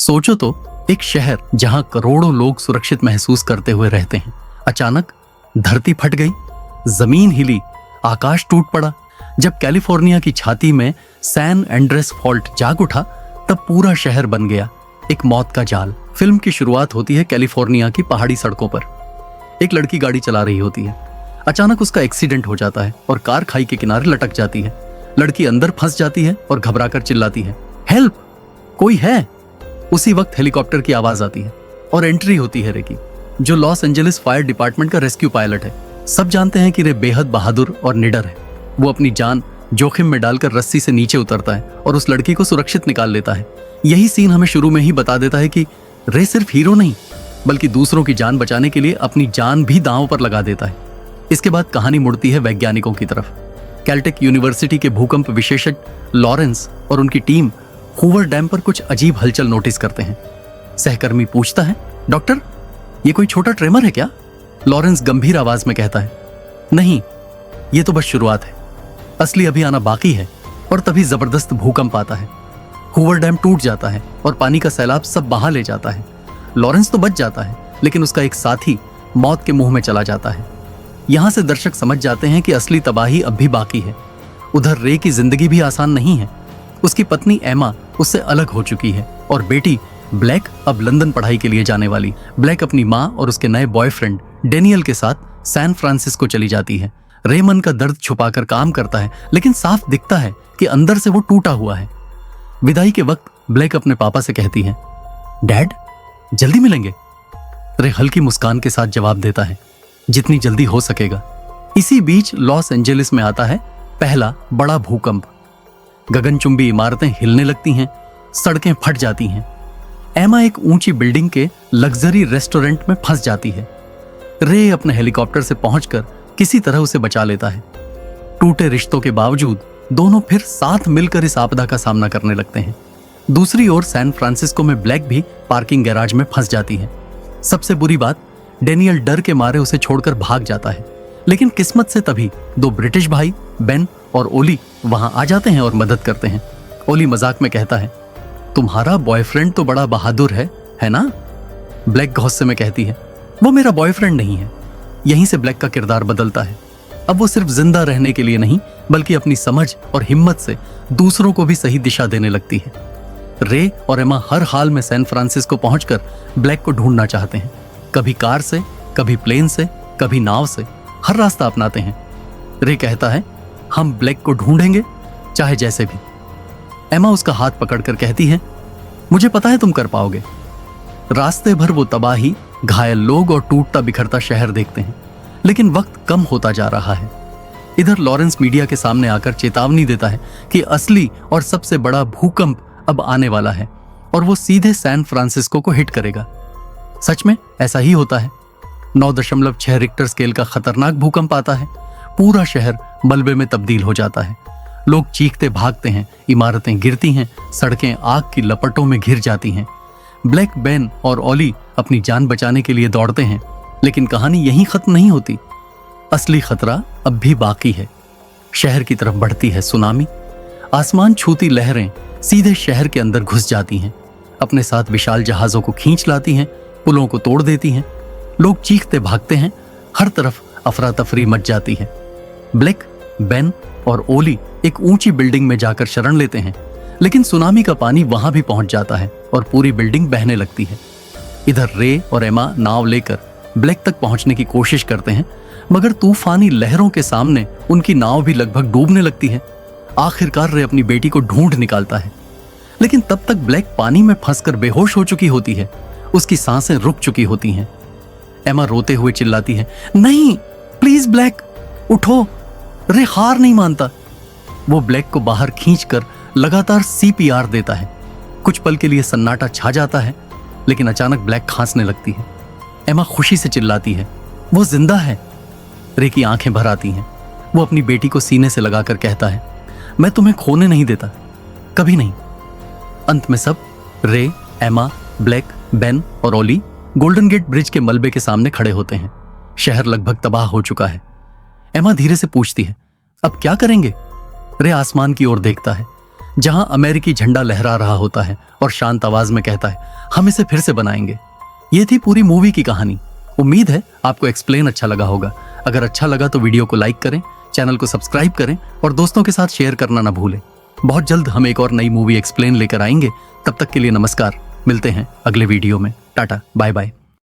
सोचो तो, एक शहर जहां करोड़ों लोग सुरक्षित महसूस करते हुए रहते हैं, अचानक धरती फट गई, जमीन हिली, आकाश टूट पड़ा। जब कैलिफोर्निया की छाती में सैन एंड्रेस फॉल्ट जाग उठा, तब पूरा शहर बन गया एक मौत का जाल। फिल्म की शुरुआत होती है कैलिफोर्निया की पहाड़ी सड़कों पर। एक लड़की गाड़ी चला रही होती है, अचानक उसका एक्सीडेंट हो जाता है और कार खाई के किनारे लटक जाती है। लड़की अंदर फंस जाती है और घबराकर चिल्लाती है, हेल्प, कोई है। उसी वक्त हेलीकॉप्टर की आवाज आती है और एंट्री होती है रे की, जो लॉस एंजलिस फायर डिपार्टमेंट का रेस्क्यू पायलट है। सब जानते हैं कि रे बेहद बहादुर और निडर है। वो अपनी जान जोखिम में डालकर रस्सी से नीचे उतरता है और उस लड़की को सुरक्षित निकाल लेता है। यही सीन हमें शुरू में ही बता देता है कि रे सिर्फ हीरो नहीं, बल्कि दूसरों की जान बचाने के लिए अपनी जान भी दांव पर लगा देता है। इसके बाद कहानी मुड़ती है वैज्ञानिकों की तरफ। कैलटेक यूनिवर्सिटी के भूकंप विशेषज्ञ लॉरेंस और उनकी टीम हूवर डैम पर कुछ अजीब हलचल नोटिस करते हैं। सहकर्मी पूछता है, डॉक्टर, ये कोई छोटा ट्रेमर है क्या? लॉरेंस गंभीर आवाज में कहता है, नहीं, ये तो बस शुरुआत है, असली अभी आना बाकी है। और तभी जबरदस्त भूकंप आता है। हूवर डैम टूट जाता है और पानी का सैलाब सब बहा ले जाता है। लॉरेंस तो बच जाता है, लेकिन उसका एक साथी मौत के मुंह में चला जाता है। यहां से दर्शक समझ जाते हैं कि असली तबाही अब भी बाकी है। उधर रे की जिंदगी भी आसान नहीं है। उसकी पत्नी एमा उससे अलग हो चुकी है और बेटी ब्लैक अब लंदन पढ़ाई के लिए जाने वाली। ब्लैक अपनी माँ और उसके नए बॉयफ्रेंड डेनियल के साथ सैन फ्रांसिस्को चली जाती है। रे मन का दर्द छुपाकर काम करता है, लेकिन साफ दिखता है कि अंदर से वो टूटा हुआ है। विदाई के वक्त ब्लैक अपने पापा से कहती है, डैड, जल्दी मिलेंगे। रे हल्की मुस्कान के साथ जवाब देता है, जितनी जल्दी हो सकेगा। इसी बीच लॉस एंजलिस में आता है पहला बड़ा भूकंप। गगनचुंबी इमारतें हिलने लगती हैं, सड़कें फट जाती हैं। एमा एक ऊंची बिल्डिंग के लग्जरी रेस्टोरेंट में फंस जाती है। रे अपने हेलीकॉप्टर से पहुंचकर किसी तरह उसे बचा लेता है। टूटे रिश्तों के बावजूद दोनों फिर साथ मिलकर इस आपदा का सामना करने लगते हैं। दूसरी ओर सैन फ्रांसिस्को में ब्लैक भी पार्किंग गैराज में फंस जाती है। सबसे बुरी बात, डेनियल डर के मारे उसे छोड़कर भाग जाता है, लेकिन किस्मत से तभी दो ब्रिटिश भाई बेन और ओली वहां आ जाते हैं और मदद करते हैं। ओली मजाक में कहता है, तुम्हारा बॉयफ्रेंड तो बड़ा बहादुर है ना? ब्लैक गुस्से में कहती है, वो मेरा बॉयफ्रेंड नहीं है। यहीं से ब्लैक का किरदार बदलता है। अब वो सिर्फ जिंदा रहने के लिए नहीं, बल्कि अपनी समझ और हिम्मत से दूसरों को भी सही दिशा देने लगती है। रे और एमा हर हाल में सैन फ्रांसिस्को पहुंचकर ब्लैक को ढूंढना चाहते हैं। कभी कार से, कभी प्लेन से, कभी नाव से, हर रास्ता अपनाते हैं। रे कहता है, हम ब्लैक को ढूंढेंगे, चाहे जैसे भी। एमा उसका हाथ पकड़कर कहती है, मुझे पता है तुम कर पाओगे। रास्ते भर वो तबाही, घायल लोग और टूटता बिखरता शहर देखते हैं, लेकिन वक्त कम होता जा रहा है। इधर लॉरेंस मीडिया के सामने आकर चेतावनी देता है कि असली और सबसे बड़ा भूकंप अब आने वाला है और वो सीधे सैन फ्रांसिस्को को हिट करेगा। सच में ऐसा ही होता है। 9.6 रिक्टर स्केल का खतरनाक भूकंप आता है। पूरा शहर मलबे में तब्दील हो जाता है। लोग चीखते भागते हैं, इमारतें गिरती हैं, सड़कें आग की लपटों में घिर जाती हैं। ब्लैक, बेन और ओली अपनी जान बचाने के लिए दौड़ते हैं, लेकिन कहानी यहीं खत्म नहीं होती। असली खतरा अब भी बाकी है। शहर की तरफ बढ़ती है सुनामी। आसमान छूती लहरें सीधे शहर के अंदर घुस जाती हैं, अपने साथ विशाल जहाजों को खींच लाती हैं, पुलों को तोड़ देती हैं। लोग चीखते भागते हैं, हर तरफ अफरा तफरी मच जाती है। ब्लैक, बेन और ओली एक ऊंची बिल्डिंग में जाकर शरण लेते हैं, लेकिन सुनामी का पानी वहां भी पहुंच जाता है और पूरी बिल्डिंग बहने लगती है। इधर रे और एमा नाव लेकर ब्लैक तक पहुंचने की कोशिश करते हैं, मगर तूफानी लहरों के सामने उनकी नाव भी लगभग डूबने लगती है। आखिरकार रे अपनी बेटी को ढूंढ निकालता है, लेकिन तब तक ब्लैक पानी में फंसकर बेहोश हो चुकी होती है। उसकी सांसें रुक चुकी होती हैं। एमा रोते हुए चिल्लाती है, नहीं, प्लीज ब्लैक, उठो। रे हार नहीं मानता। वो ब्लैक को बाहर खींचकर लगातार CPR देता है। कुछ पल के लिए सन्नाटा छा जाता है, लेकिन अचानक ब्लैक खांसने लगती है। एमा खुशी से चिल्लाती है, वो जिंदा है। रे की आंखें भर आती हैं। वो अपनी बेटी को सीने से लगाकर कहता है, मैं तुम्हें खोने नहीं देता, कभी नहीं। अंत में सब, रे, एमा, ब्लैक, बेन और ओली गोल्डन गेट ब्रिज के मलबे के सामने खड़े होते हैं। शहर लगभग तबाह हो चुका है। एमा धीरे से पूछती है, अब क्या करेंगे? रे आसमान की ओर देखता है, जहां अमेरिकी झंडा लहरा रहा होता है और शांत आवाज में कहता है, हम इसे फिर से बनाएंगे। ये थी पूरी मूवी की कहानी। उम्मीद है आपको एक्सप्लेन अच्छा लगा होगा। अगर अच्छा लगा तो वीडियो को लाइक करें, चैनल को सब्सक्राइब करें और दोस्तों के साथ शेयर करना ना भूलें। बहुत जल्द हम एक और नई मूवी एक्सप्लेन लेकर आएंगे। तब तक के लिए नमस्कार, मिलते हैं अगले वीडियो में। Tata, bye bye.